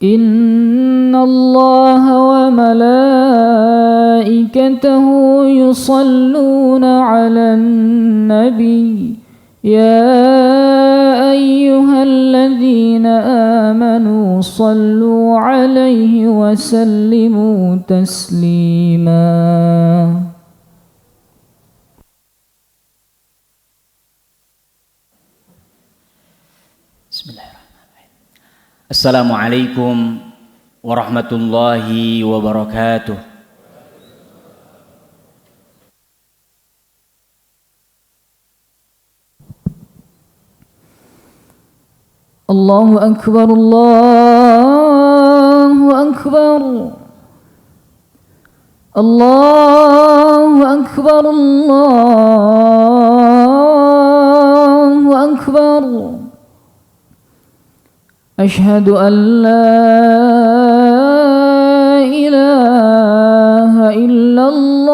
إن الله وملائكته يصلون على النبي يا أيها الذين آمنوا صلوا عليه وسلموا تسليما. Bismillahirrahmanirrahim. Assalamualaikum warahmatullahi wabarakatuh. Allahu Akbar, Allahu Akbar, Allahu Akbar, Allahu Akbar. Ashhadu an la ilaha illallah.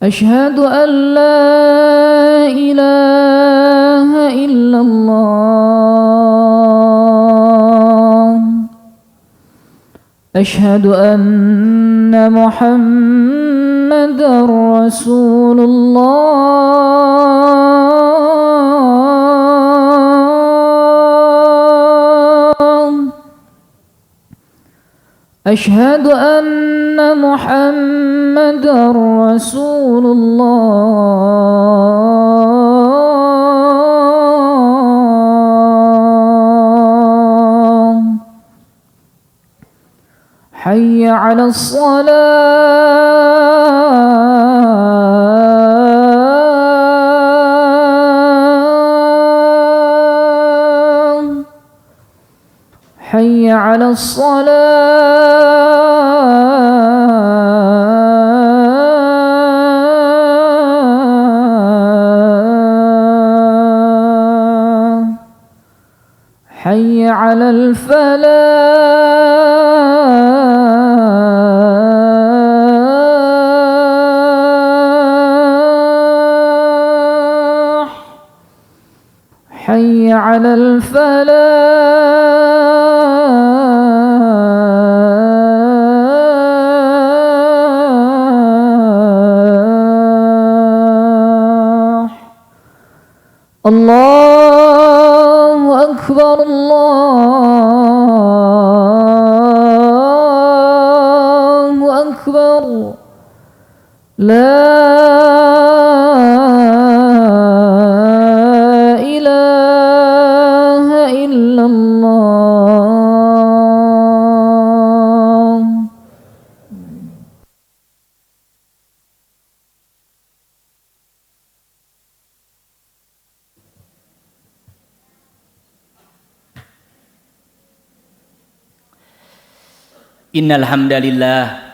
Ashhadu an la ilaha illallah. Ashhadu anna Muhammadar Rasulullah. أشهد أن محمدًا رسول الله. حي على الصلاة. حي على الصلاة. حي على الفلاح. حي على الفلاح. الله أكبر، الله أكبر. لا إله إلا الله. Innal hamdalillah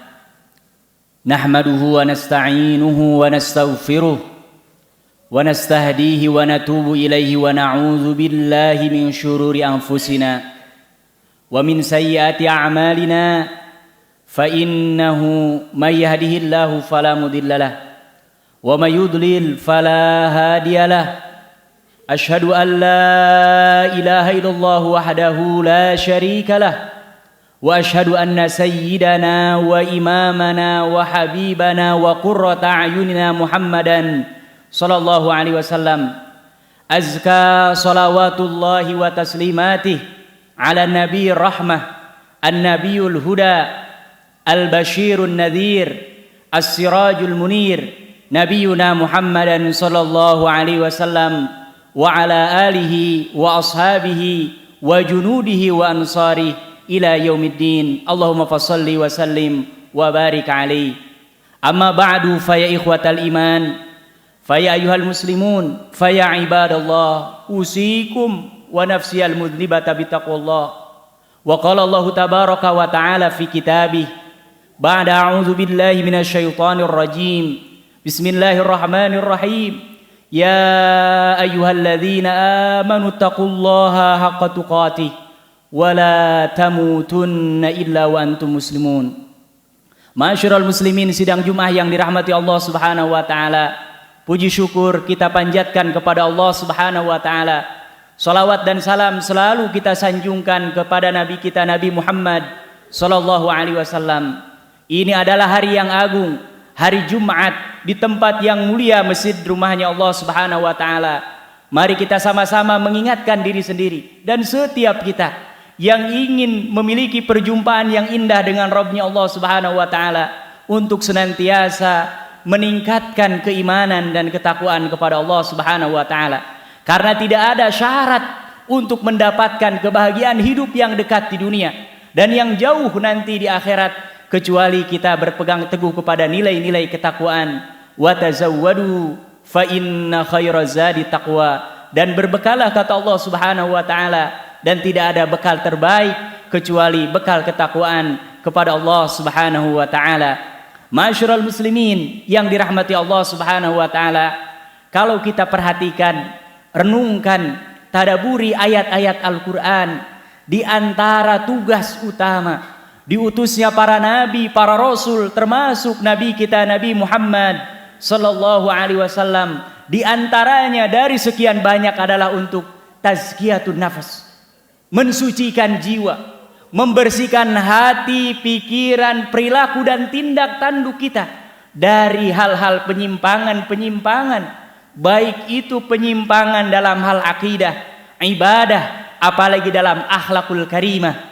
nahmaduhu wa nasta'inuhu wa nastaghfiruh wa nastahdihi wa natubu ilaihi wa na'udzu billahi min syururi anfusina wa min sayyiati a'malina fa innahu may yahdihillahu fala mudhillalah wa may yudlil fala hadiyalah. Asyhadu an la ilaha illallah wahdahu la syarikalah wa asyhadu anna sayyidana wa imamana wa habibana wa qurrata a'yunina Muhammadan sallallahu alaihi wasallam azka salawatullahi wa taslimatih ala nabiyir rahmah an-nabiyul huda al-basyirun nadhir as-sirajul munir nabiyuna Muhammadan sallallahu alaihi wasallam wa ala alihi wa ashabihi wa junudihi wa ansarihi ila yaumiddin. Allahumma fassalli wa sallim wa barik alaihi. Amma ba'du fa ya ikhwatal iman, fa ya ayyuhal muslimun, fa ya ibadallah, usikum wa nafsiyal mudhnibata bitaqwallah. Wa qala Allah tabaraka wa ta'ala fi kitabih ba'da a'udzu billahi minasyaitonir rajim. Bismillahirrahmanirrahim. Ya ayyuhalladzina amanu taqullaha haqqa tuqatih wala tamutunna illa wa antum muslimun. Ma'asyiral muslimin, sidang Jumat yang dirahmati Allah Subhanahu wa taala. Puji syukur kita panjatkan kepada Allah Subhanahu wa taala Salawat dan salam selalu kita sanjungkan kepada Nabi kita Nabi Muhammad sallallahu alaihi wasallam. Ini adalah hari yang agung, hari Jumat di tempat yang mulia, masjid rumahnya Allah Subhanahu wa taala. Mari kita sama-sama mengingatkan diri sendiri dan setiap kita yang ingin memiliki perjumpaan yang indah dengan Rabbnya Allah Subhanahu wa taala untuk senantiasa meningkatkan keimanan dan ketakwaan kepada Allah Subhanahu wa taala. Karena tidak ada syarat untuk mendapatkan kebahagiaan hidup yang dekat di dunia dan yang jauh nanti di akhirat kecuali kita berpegang teguh kepada nilai-nilai ketakwaan. Wa tazawwadu fa inna khairaz zadi taqwa, dan berbekalah kata Allah Subhanahu wa taala, dan tidak ada bekal terbaik kecuali bekal ketakwaan kepada Allah Subhanahu wa taala. Ma'asyiral muslimin yang dirahmati Allah Subhanahu wa taala, kalau kita perhatikan, renungkan, tadaburi ayat-ayat Al-Qur'an, di antara tugas utama diutusnya para nabi, para rasul, termasuk nabi kita Nabi Muhammad sallallahu alaihi wasallam, di antaranya dari sekian banyak adalah untuk tazkiyatun nafas, mensucikan jiwa, membersihkan hati, pikiran, perilaku dan tindak tanduk kita dari hal-hal penyimpangan-penyimpangan, baik itu penyimpangan dalam hal akidah, ibadah, apalagi dalam akhlakul karimah.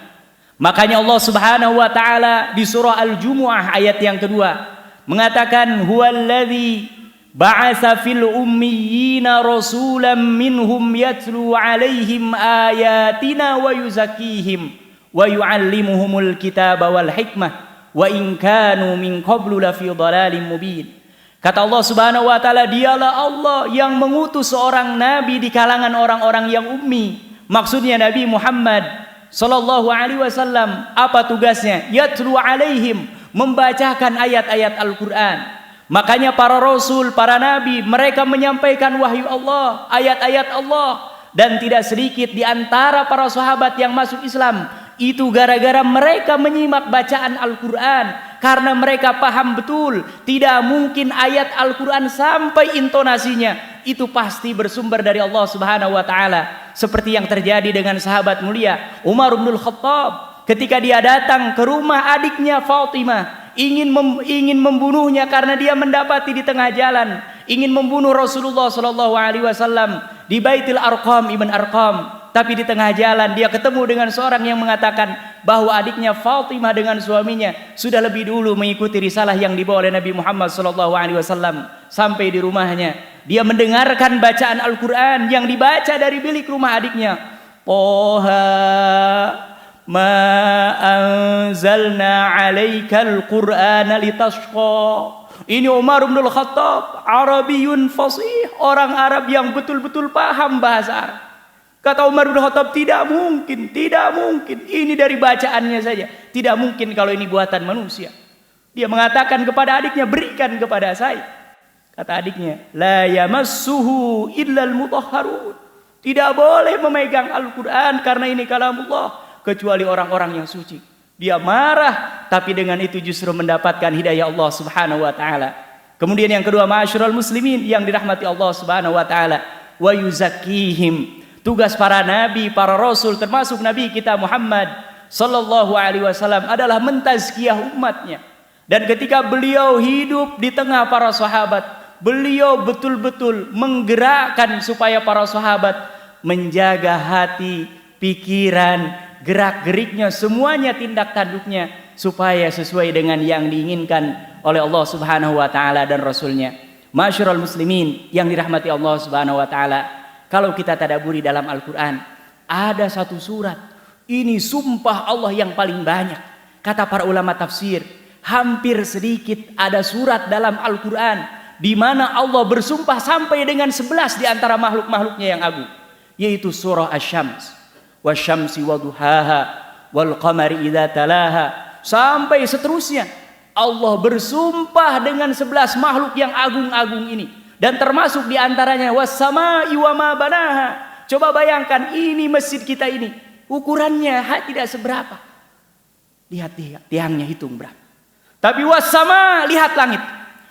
Makanya Allah Subhanahu wa taala di surah Al-Jumu'ah ayat yang kedua mengatakan, huwallazi ba'atsa fil ummiyina rasulan minhum yatlu 'alaihim ayatina wa yuzakkihim wa yu'allimuhumul kitaba wal hikmah wa in kanu min qablu lafi dhalalin mubin. Kata Allah Subhanahu wa taala, dialah Allah yang mengutus seorang nabi di kalangan orang-orang yang ummi, maksudnya Nabi Muhammad sallallahu alaihi wasallam. Apa tugasnya? Yatlu alaihim, membacakan ayat-ayat Al-Qur'an. Makanya para rasul, para nabi, mereka menyampaikan wahyu Allah, ayat-ayat Allah, dan tidak sedikit di antara para sahabat yang masuk Islam itu gara-gara mereka menyimak bacaan Al-Qur'an, karena mereka paham betul tidak mungkin ayat Al-Qur'an sampai intonasinya itu pasti bersumber dari Allah Subhanahu wa taala. Seperti yang terjadi dengan sahabat mulia Umar bin Khattab ketika dia datang ke rumah adiknya Fatimah, ingin membunuhnya karena dia mendapati di tengah jalan ingin membunuh Rasulullah sallallahu alaihi wasallam di Baitul Arqam ibn Arqam. Tapi di tengah jalan dia ketemu dengan seorang yang mengatakan bahwa adiknya Fatimah dengan suaminya sudah lebih dulu mengikuti risalah yang dibawa oleh Nabi Muhammad sallallahu alaihi wasallam. Sampai di rumahnya dia mendengarkan bacaan Al-Qur'an yang dibaca dari bilik rumah adiknya. Toha ma anzalna 'alaikal Qur'ana litashqa. Ini Umar bin Khattab, Arabiyun fasih, orang Arab yang betul-betul paham bahasa Arab. Kata Umar bin Khattab, tidak mungkin. Ini dari bacaannya saja. Tidak mungkin kalau ini buatan manusia. Dia mengatakan kepada adiknya, berikan kepada saya. Kata adiknya, la yamassuhu illal mutahharun. Tidak boleh memegang Al-Qur'an karena ini kalamullah kecuali orang-orang yang suci. Dia marah, tapi dengan itu justru mendapatkan hidayah Allah Subhanahu wa taala. Kemudian yang kedua, ma'asyiral muslimin yang dirahmati Allah Subhanahu wa taala, wa yuzakkihim. Tugas para nabi, para rasul, termasuk nabi kita Muhammad sallallahu alaihi wasallam adalah mentazkiyah umatnya. Dan ketika beliau hidup di tengah para sahabat, beliau betul-betul menggerakkan supaya para sahabat menjaga hati, pikiran, gerak-geriknya, semuanya tindak tanduknya supaya sesuai dengan yang diinginkan oleh Allah Subhanahu wa taala dan rasulnya. Ma'asyiral muslimin yang dirahmati Allah Subhanahu wa taala, kalau kita tadaburi dalam Al-Quran, ada satu surat, ini sumpah Allah yang paling banyak. Kata para ulama tafsir, hampir sedikit ada surat dalam Al-Quran di mana Allah bersumpah sampai dengan 11 di antara makhluk-makhluknya yang agung, yaitu surah Asy-Syams, wasyamsi waduhaha, wal qamari idza talaha, sampai seterusnya. Allah bersumpah dengan 11 makhluk yang agung-agung ini. Dan termasuk diantaranya was-samai wa ma banaha. Coba bayangkan, ini masjid kita ini ukurannya tidak seberapa. Lihat tiangnya, hitung berapa. Tapi was-sama, lihat langit.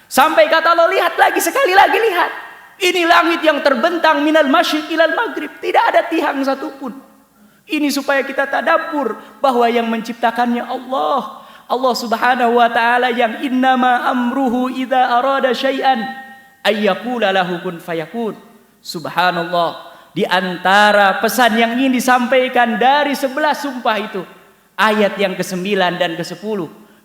Sampai kata Allah, lihat lagi, sekali lagi lihat. Ini langit yang terbentang minal masyriq ilal maghrib, tidak ada tiang satupun. Ini supaya kita tadabbur bahwa yang menciptakannya Allah. Allah Subhanahu wa taala yang innama amruhu idza arada syai'an ayyaqula lahu kun fayakun. Subhanallah, di antara pesan yang ingin disampaikan dari 11 sumpah itu, ayat yang ke-9 dan ke-10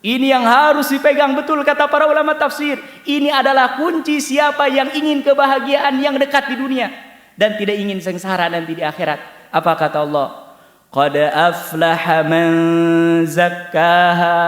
ini yang harus dipegang betul kata para ulama tafsir. Ini adalah kunci siapa yang ingin kebahagiaan yang dekat di dunia dan tidak ingin sengsara nanti di akhirat. Apa kata Allah? Qad aflaha man zakkaha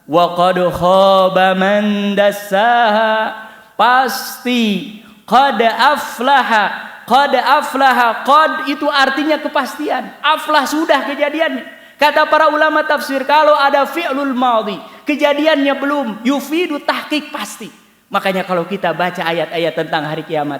wa qad khaba man dassaha. Pasti qad aflaha. Qad itu artinya kepastian. Aflah sudah kejadiannya. Kata para ulama tafsir, kalau ada fi'lul madhi, kejadiannya belum, yufidu tahqiq pasti. Makanya kalau kita baca ayat-ayat tentang hari kiamat,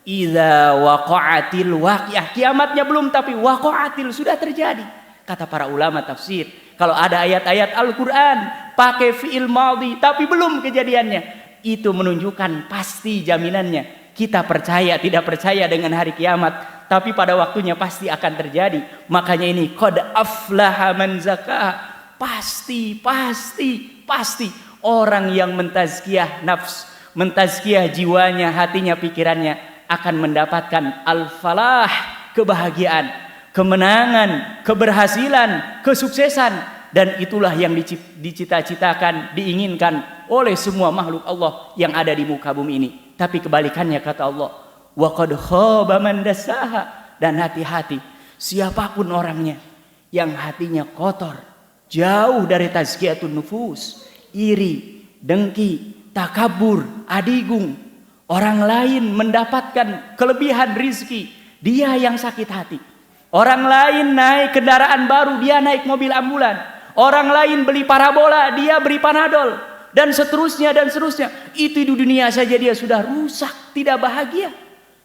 idza waqa'atil waqi'ah, kiamatnya belum tapi waqa'atil sudah terjadi. Kata para ulama tafsir, kalau ada ayat-ayat Al-Qur'an pakai fi'il madhi tapi belum kejadiannya, itu menunjukkan pasti jaminannya. Kita percaya tidak percaya dengan hari kiamat, tapi pada waktunya pasti akan terjadi. Makanya ini qad aflaha man zakkaha. Pasti orang yang mentazkiyah nafs, mentazkiyah jiwanya, hatinya, pikirannya akan mendapatkan al-falah, kebahagiaan, kemenangan, keberhasilan, kesuksesan, dan itulah yang dicita-citakan, diinginkan oleh semua makhluk Allah yang ada di muka bumi ini. Tapi kebalikannya kata Allah, wa qad khaba man dassaha, dan hati-hati siapapun orangnya yang hatinya kotor, jauh dari tazkiyatun nufus, iri, dengki, takabur, adigung, orang lain mendapatkan kelebihan rizki, dia yang sakit hati. Orang lain naik kendaraan baru, dia naik mobil ambulan. Orang lain beli parabola, dia beri panadol, dan seterusnya dan seterusnya. Itu di dunia saja dia sudah rusak, tidak bahagia.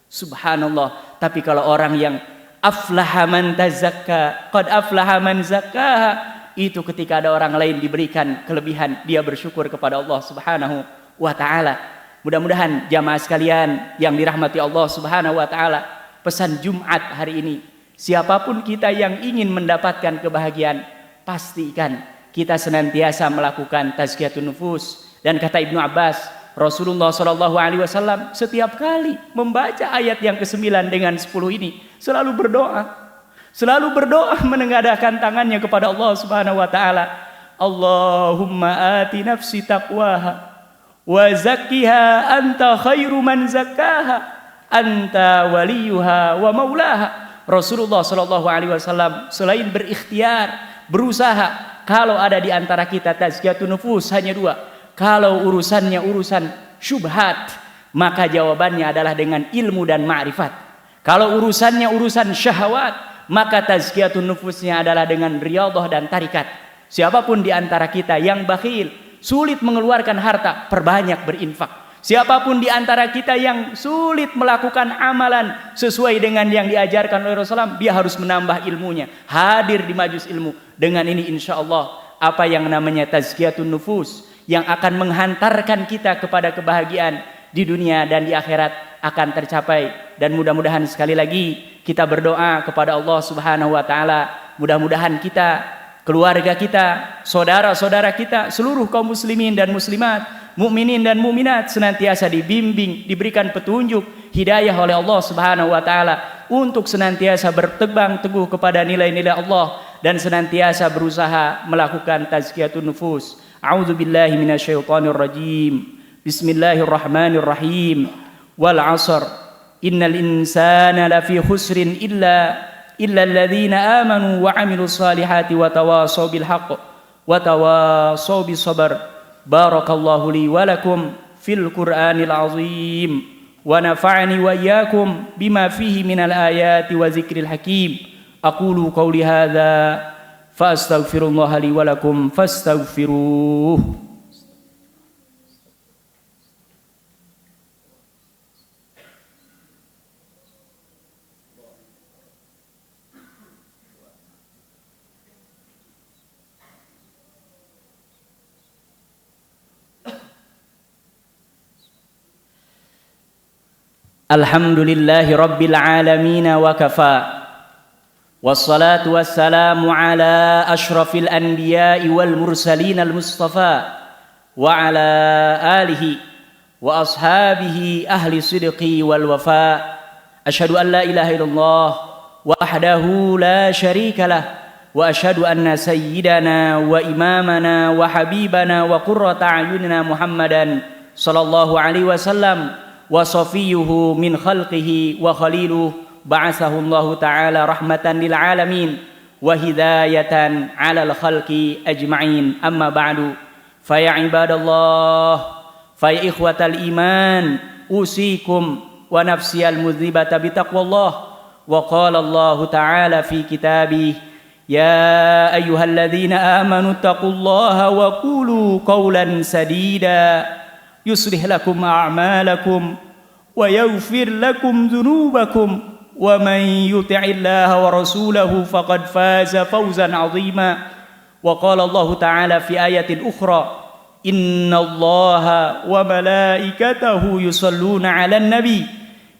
Subhanallah. Tapi kalau orang yang aflaha man tazakka, qad aflaha man zakkaha, itu ketika ada orang lain diberikan kelebihan, dia bersyukur kepada Allah Subhanahu wa taala. Mudah-mudahan jamaah sekalian yang dirahmati Allah Subhanahu wa taala, pesan Jumat hari ini, siapapun kita yang ingin mendapatkan kebahagiaan, pastikan kita senantiasa melakukan tazkiyatun nufus. Dan kata Ibnu Abbas, Rasulullah SAW setiap kali membaca ayat yang ke-9 dengan 10 ini selalu berdoa menengadahkan tangannya kepada Allah Subhanahu wa taala. Allahumma ati nafsi taqwaha wa zakkiha anta khairu man zakkaha anta waliyuha wa maulaha. Rasulullah SAW selain berikhtiar, berusaha, kalau ada di antara kita tazkiyatun nufus hanya 2. Kalau urusannya urusan syubhat, maka jawabannya adalah dengan ilmu dan ma'rifat. Kalau urusannya urusan syahwat, maka tazkiyatun nufusnya adalah dengan riyadhah dan tarikat. Siapapun di antara kita yang bakhil, sulit mengeluarkan harta, perbanyak berinfak. Siapapun di antara kita yang sulit melakukan amalan sesuai dengan yang diajarkan oleh Rasulullah, dia harus menambah ilmunya, hadir di majlis ilmu. Dengan ini insya Allah apa yang namanya tazkiyatun nufus yang akan menghantarkan kita kepada kebahagiaan di dunia dan di akhirat akan tercapai. Dan mudah-mudahan sekali lagi kita berdoa kepada Allah Subhanahu wa taala, mudah-mudahan kita, keluarga kita, saudara-saudara kita, seluruh kaum muslimin dan muslimat, mukminin dan mukminat senantiasa dibimbing, diberikan petunjuk, hidayah oleh Allah Subhanahu wa taala untuk senantiasa bertegang teguh kepada nilai-nilai Allah dan senantiasa berusaha melakukan tazkiyatun nufus. A'udzu billahi minasyaitonir rajim. Bismillahirrahmanirrahim. Wal 'ashr. Innal insana lafi khusrin illa alladziina aamanu wa 'amilus solihati wa tawashaw bil haqq wa tawashaw bis sabr. Barakallahu li wa lakum fil Qur'anil 'azim wa nafa'ani wa iyyakum bima fihi minal ayati wa dzikril hakim. Aqulu qawli hadza fa astaghfirullaha li wa lakum fastaghfiruh. Alhamdulillahi rabbil alamin wa kafa. Wassalatu wassalamu ala ashrafil anbiya'i wal mursalin al-mustafa wa ala alihi wa ashabihi ahli sidqi wal wafa. Asyhadu an la ilaha illallah wahdahu la syarika lah wa asyhadu anna sayyidana wa imamana wa habibana wa qurrata a'yunina Muhammadan sallallahu alaihi wasallam wa safiyuhu min khalqihi wa khaliluh ba'athahu Allah ta'ala rahmatan lil alamin wa hidayatan 'alal khalqi ajma'in. Amma ba'du, fa ya ibadallah, fa ya ikhwatal iman, usikum wa nafsiyal mudhibata bi taqwallah. Wa qala Allah ta'ala fi kitabih, ya ayyuhalladzina amanu taqullaha wa qulu qawlan sadida yuslih lakum a'malakum wa yaghfir lakum dhunubakum wa man yuti'illaha wa rasulahu faqad faza fawzan 'azima. Wa qala Allah ta'ala fi ayatin ukhra, innallaha wa malaikatahu yusalluna 'alan nabi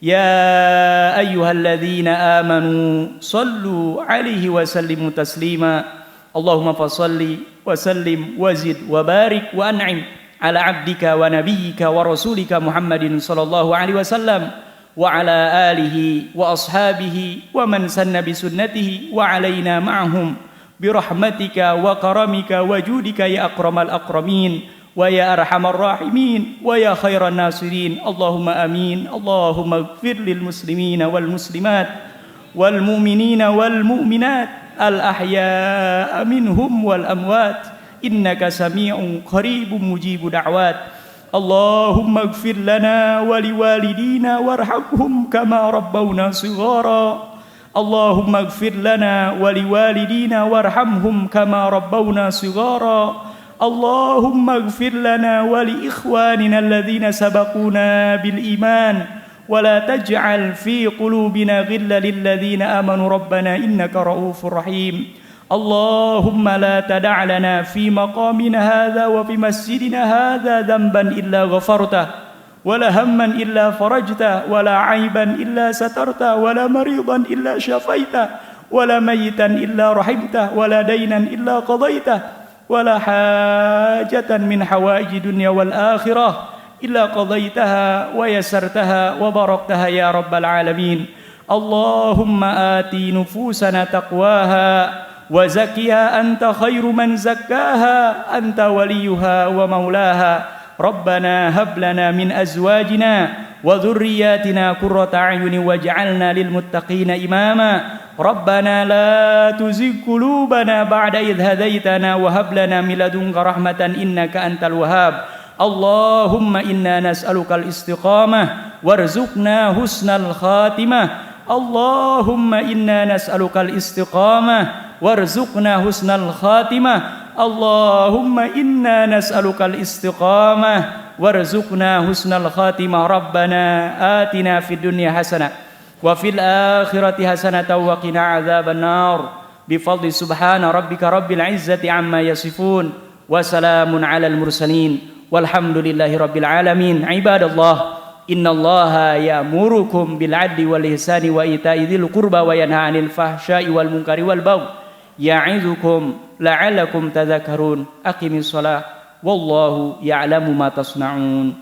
ya ayyuhalladzina amanu sallu 'alaihi wa sallimu taslima. Allahumma fashalli wa sallim wa zid wa barik wa an'im ala abdika wa nabiyyika wa rasulika Muhammadin sallallahu alaihi wasallam wa ala alihi wa ashabihi wa man sanna bi sunnatihi wa alaina ma'hum bi rahmatika wa karamika wa judika ya akramal akramin wa ya arhamar rahimin wa ya khairan nasirin. Allahumma amin. Allahumma ighfir lil muslimina wal muslimat wal mu'minina wal mu'minat al ahya'a minhum wal amwat innaka sami'un qaribun mujibu da'wat. Allahumma ighfir lana wa liwalidina warhamhum kama rabbawna shighara. Allahumma ighfir lana wa liwalidina warhamhum kama rabbawna shighara. Allahumma ighfir lana wa li ikhwanina alladhina sabaquna bil iman wa la taj'al fi qulubina ghillan lil ladzina amanu rabbana innaka ra'ufur rahim. اللهم لا تدع لنا في مقامنا هذا وفي مسجدنا هذا ذنبا إلا غفرته ولا هما إلا فرجته ولا عيبا إلا سترته ولا مريضا إلا شفيته ولا ميتا إلا رحمته ولا دينا إلا قضيته ولا حاجة من حوائج الدنيا والآخرة إلا قضيتها ويسرتها وباركتها يا رب العالمين. اللهم آت نفوسنا تقواها وزكها أنت خير من زكاها أنت وليها ومولاها. ربنا هب لنا من أزواجنا وذرياتنا قرة أعين واجعلنا للمتقين إماما. ربنا لا تزغ قلوبنا بعد إذ هديتنا وهب لنا من لدنك رحمة إنك أنت الوهاب. اللهم إنا نسألك الاستقامة وارزقنا حسن الخاتمة. اللهم إنا نسألك الاستقامة وارزقنا حسن الخاتمة. اللهم إنا نسألك الاستقامة وارزقنا حسن الخاتمة. ربنا آتنا في الدنيا حسنة وفي الآخرة حسنة وقنا عذاب النار بفضل سبحان ربك رب العزة عما يصفون وسلام على المرسلين والحمد لله رب العالمين. عباد الله، إن الله يأمركم بالعدل والإحسان وإيتاء ذي القربى وينهى عن الفحشاء والمنكر والبغي يعظكم لعلكم تذكرون. أقم الصلاة والله يعلم ما تصنعون.